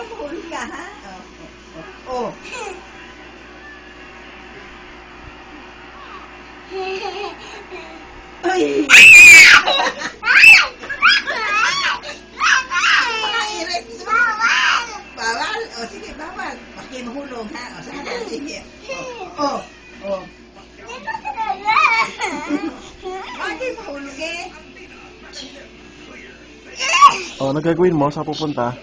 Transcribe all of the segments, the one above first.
mahulog ka, ha? Oh. Ay! Bawal? O, sige, bawal. Baki mahulog, ha? O, sana, sige. Oh. Bakit mahulog eh? Oh, ano gagawin mo? Saan pupunta?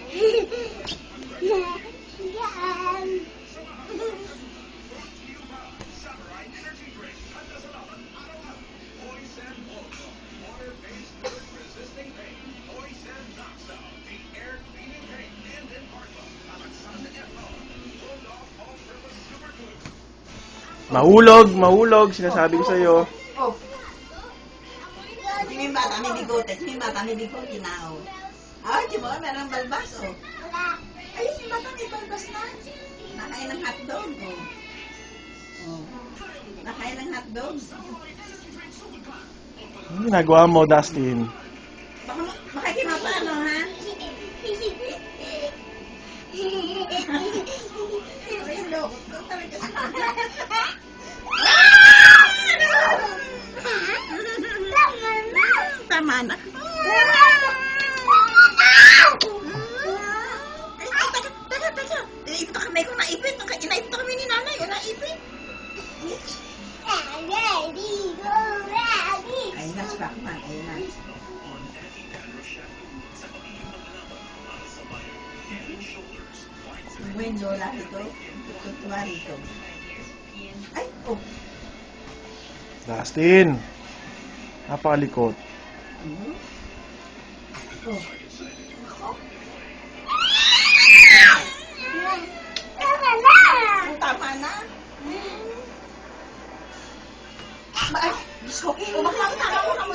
Mahulog, sinasabi ko sa'yo. Oh. Sino yung bata may bigote? Sino yung bata may bigote na, oh? Ah, di mo, meron balbas, oh. Ayun, yung bata may balbas na. Nakain ng hotdog, oh. Oh. Nakain ng hotdog. Ano ginagawa mo, Dustin? Baka kinapano, ha? Ayun, loko. Talaga. Tama na. Teka. Inaipit ang kamay ko, naipit. Inaipit ang kamay ni nanay, naipit. Ayun na, Spackman. Ayun na. Yung lola rito, tutuwa rito. Ay, oh. Dustin! Napakalikot. Oh. Tama na. Ay, Diyos ko. Bakla mo na.